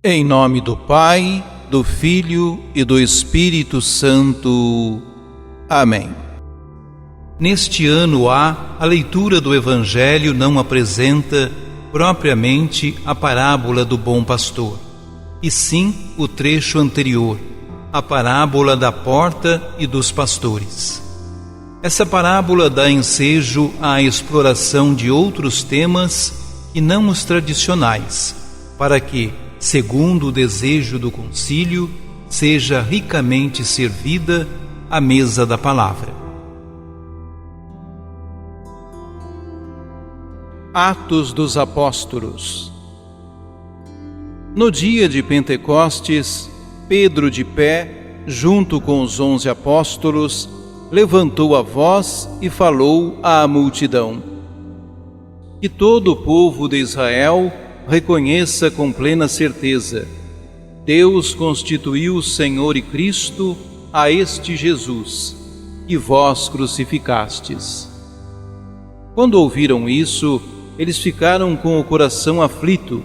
Em nome do Pai, do Filho e do Espírito Santo. Amém. Neste ano A leitura do Evangelho não apresenta propriamente a parábola do bom pastor, e sim o trecho anterior, a parábola da porta e dos pastores. Essa parábola dá ensejo à exploração de outros temas e não os tradicionais, para que, segundo o desejo do concílio, seja ricamente servida a mesa da palavra. Atos dos Apóstolos. No dia de Pentecostes, Pedro, de pé, junto com os 11 apóstolos, levantou a voz e falou à multidão: que todo o povo de Israel reconheça com plena certeza: Deus constituiu Senhor e Cristo a este Jesus, que vós crucificastes. Quando ouviram isso, eles ficaram com o coração aflito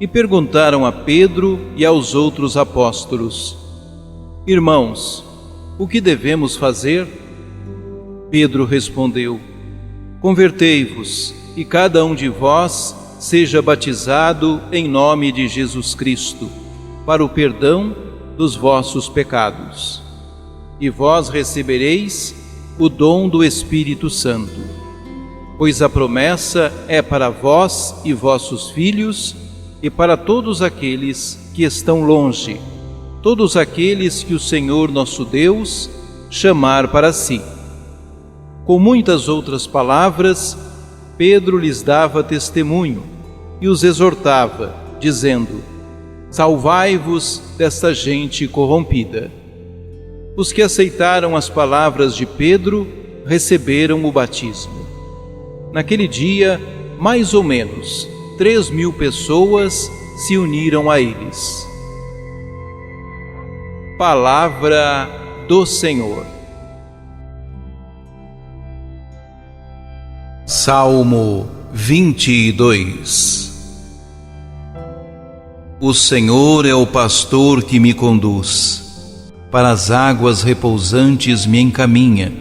e perguntaram a Pedro e aos outros apóstolos: Irmãos, o que devemos fazer? Pedro respondeu: Convertei-vos, e cada um de vós seja batizado em nome de Jesus Cristo, para o perdão dos vossos pecados. E vós recebereis o dom do Espírito Santo, pois a promessa é para vós e vossos filhos, e para todos aqueles que estão longe, todos aqueles que o Senhor nosso Deus chamar para si. Com muitas outras palavras, Pedro lhes dava testemunho e os exortava, dizendo: Salvai-vos desta gente corrompida. Os que aceitaram as palavras de Pedro receberam o batismo. Naquele dia, mais ou menos 3.000 pessoas se uniram a eles. Palavra do Senhor. Salmo 22. O Senhor é o pastor que me conduz, para as águas repousantes me encaminha.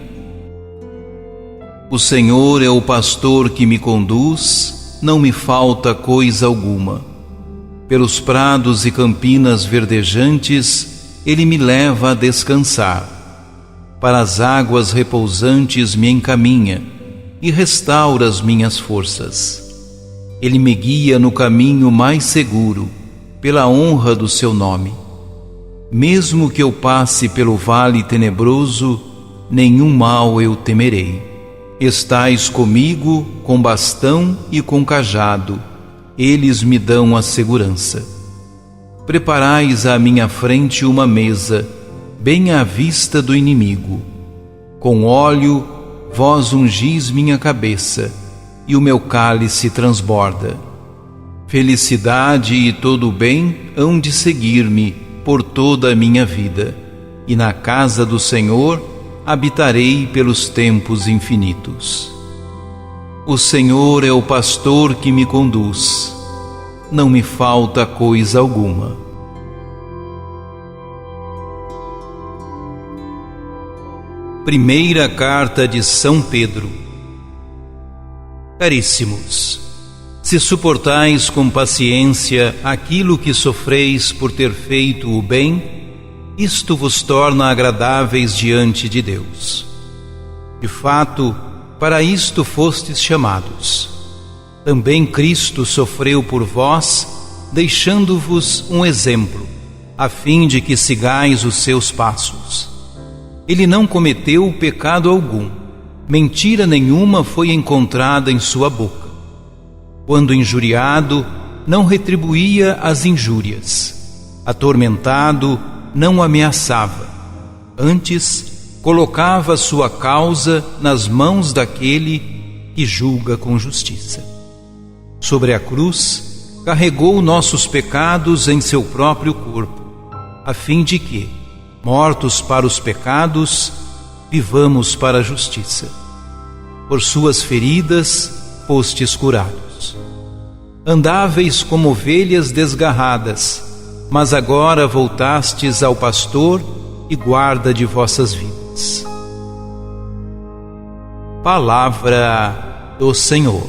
O Senhor é o pastor que me conduz, não me falta coisa alguma. Pelos prados e campinas verdejantes, Ele me leva a descansar. Para as águas repousantes me encaminha e restaura as minhas forças. Ele me guia no caminho mais seguro, pela honra do seu nome. Mesmo que eu passe pelo vale tenebroso, nenhum mal eu temerei. Estais comigo com bastão e com cajado, eles me dão a segurança. Preparais à minha frente uma mesa, bem à vista do inimigo. Com óleo vós ungis minha cabeça, e o meu cálice transborda. Felicidade e todo o bem hão de seguir-me por toda a minha vida, e na casa do Senhor habitarei pelos tempos infinitos. O Senhor é o pastor que me conduz, não me falta coisa alguma. Primeira carta de São Pedro. Caríssimos, se suportais com paciência aquilo que sofreis por ter feito o bem, isto vos torna agradáveis diante de Deus. De fato, para isto fostes chamados. Também Cristo sofreu por vós, deixando-vos um exemplo, a fim de que sigais os seus passos. Ele não cometeu pecado algum, mentira nenhuma foi encontrada em sua boca. Quando injuriado, não retribuía as injúrias. Atormentado, não ameaçava. Antes, colocava sua causa nas mãos daquele que julga com justiça. Sobre a cruz, carregou nossos pecados em seu próprio corpo, a fim de que, mortos para os pecados, vivamos para a justiça. Por suas feridas fostes curados. Andáveis como ovelhas desgarradas, mas agora voltastes ao pastor e guarda de vossas vidas. Palavra do Senhor.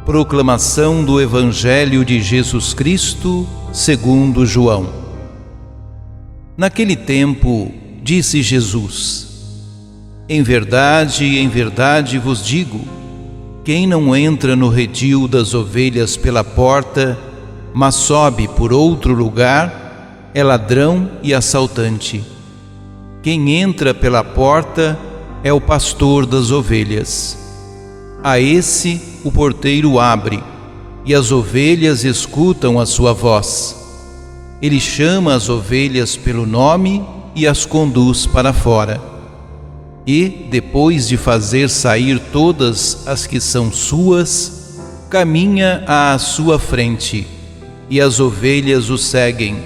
Proclamação do Evangelho de Jesus Cristo segundo João. Naquele tempo, disse Jesus: em verdade vos digo, quem não entra no redil das ovelhas pela porta, mas sobe por outro lugar, é ladrão e assaltante. Quem entra pela porta é o pastor das ovelhas. A esse o porteiro abre, e as ovelhas escutam a sua voz. Ele chama as ovelhas pelo nome e as conduz para fora. E, depois de fazer sair todas as que são suas, caminha à sua frente, e as ovelhas o seguem,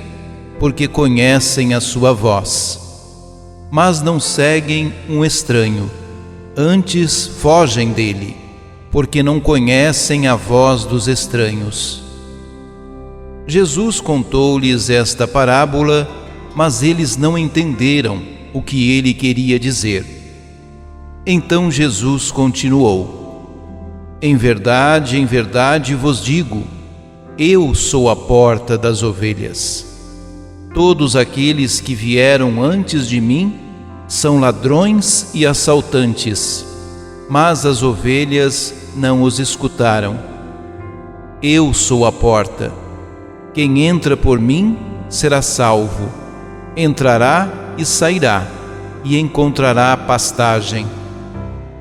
porque conhecem a sua voz. Mas não seguem um estranho, antes fogem dele, porque não conhecem a voz dos estranhos. Jesus contou-lhes esta parábola, mas eles não entenderam o que ele queria dizer. Então Jesus continuou: em verdade vos digo, eu sou a porta das ovelhas. Todos aqueles que vieram antes de mim são ladrões e assaltantes, mas as ovelhas não os escutaram. Eu sou a porta. Quem entra por mim será salvo. Entrará e sairá, e encontrará pastagem.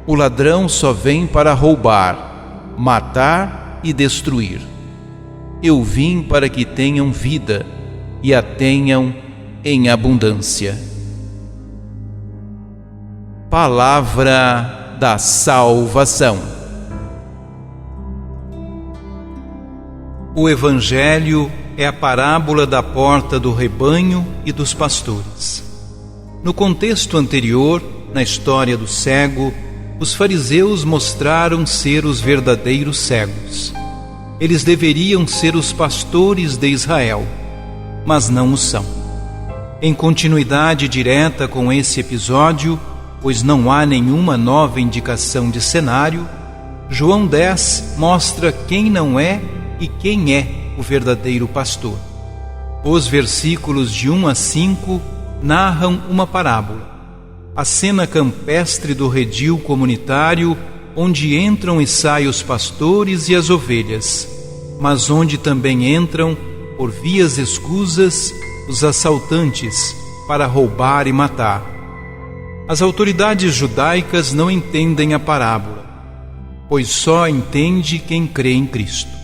O ladrão só vem para roubar, matar e destruir. Eu vim para que tenham vida, e a tenham em abundância. Palavra da salvação. O Evangelho é a parábola da porta do rebanho e dos pastores. No contexto anterior, na história do cego, os fariseus mostraram ser os verdadeiros cegos. Eles deveriam ser os pastores de Israel, mas não o são. Em continuidade direta com esse episódio, pois não há nenhuma nova indicação de cenário, João 10 mostra quem não é e quem é o verdadeiro pastor. Os versículos de 1 a 5 narram uma parábola, a cena campestre do redil comunitário, onde entram e saem os pastores e as ovelhas, mas onde também entram, por vias escusas, os assaltantes para roubar e matar. As autoridades judaicas não entendem a parábola, pois só entende quem crê em Cristo.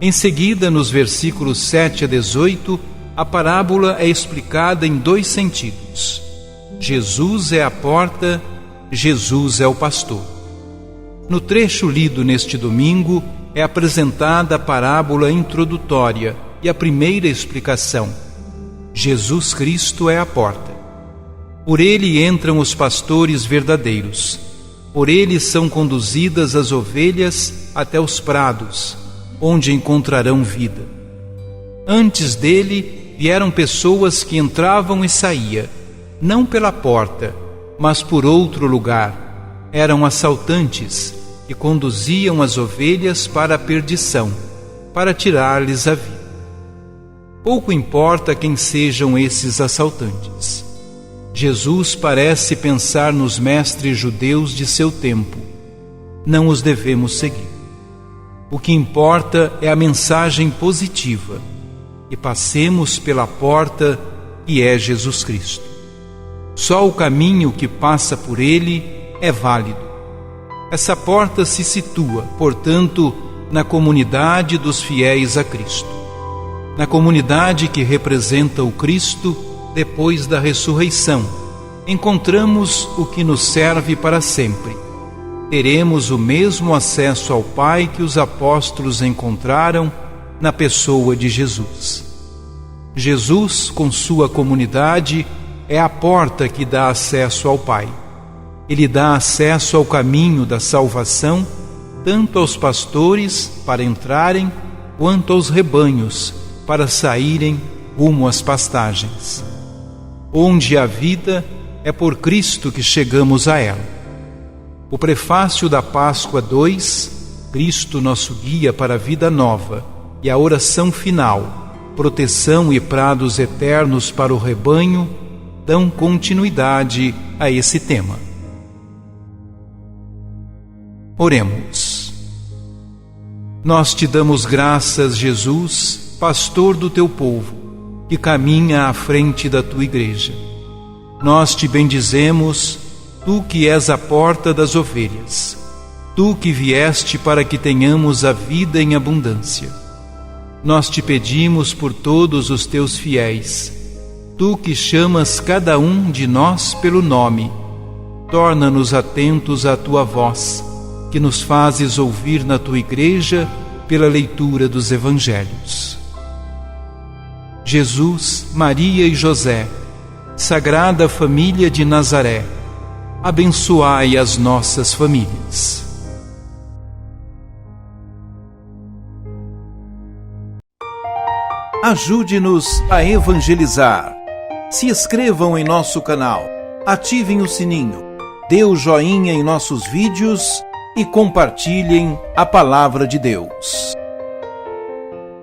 Em seguida, nos versículos 7 a 18, a parábola é explicada em dois sentidos. Jesus é a porta, Jesus é o pastor. No trecho lido neste domingo, é apresentada a parábola introdutória e a primeira explicação. Jesus Cristo é a porta. Por ele entram os pastores verdadeiros. Por ele são conduzidas as ovelhas até os prados, onde encontrarão vida. Antes dele vieram pessoas que entravam e saíam, não pela porta, mas por outro lugar. Eram assaltantes que conduziam as ovelhas para a perdição, para tirar-lhes a vida. Pouco importa quem sejam esses assaltantes. Jesus parece pensar nos mestres judeus de seu tempo. Não os devemos seguir. O que importa é a mensagem positiva, e passemos pela porta que é Jesus Cristo. Só o caminho que passa por ele é válido. Essa porta se situa, portanto, na comunidade dos fiéis a Cristo, na comunidade que representa o Cristo depois da ressurreição. Encontramos o que nos serve para sempre. Teremos o mesmo acesso ao Pai que os apóstolos encontraram na pessoa de Jesus. Jesus, com sua comunidade, é a porta que dá acesso ao Pai. Ele dá acesso ao caminho da salvação tanto aos pastores para entrarem, quanto aos rebanhos para saírem rumo às pastagens. Onde há vida, é por Cristo que chegamos a ela. O prefácio da Páscoa 2, Cristo nosso guia para a vida nova, e a oração final, proteção e prados eternos para o rebanho, dão continuidade a esse tema. Oremos. Nós te damos graças, Jesus, pastor do teu povo, que caminha à frente da tua igreja. Nós te bendizemos, tu que és a porta das ovelhas, tu que vieste para que tenhamos a vida em abundância. Nós te pedimos por todos os teus fiéis, tu que chamas cada um de nós pelo nome, torna-nos atentos à tua voz, que nos fazes ouvir na tua igreja pela leitura dos evangelhos. Jesus, Maria e José, Sagrada Família de Nazaré, abençoai as nossas famílias. Ajude-nos a evangelizar. Se inscrevam em nosso canal, ativem o sininho, dê o joinha em nossos vídeos e compartilhem a palavra de Deus.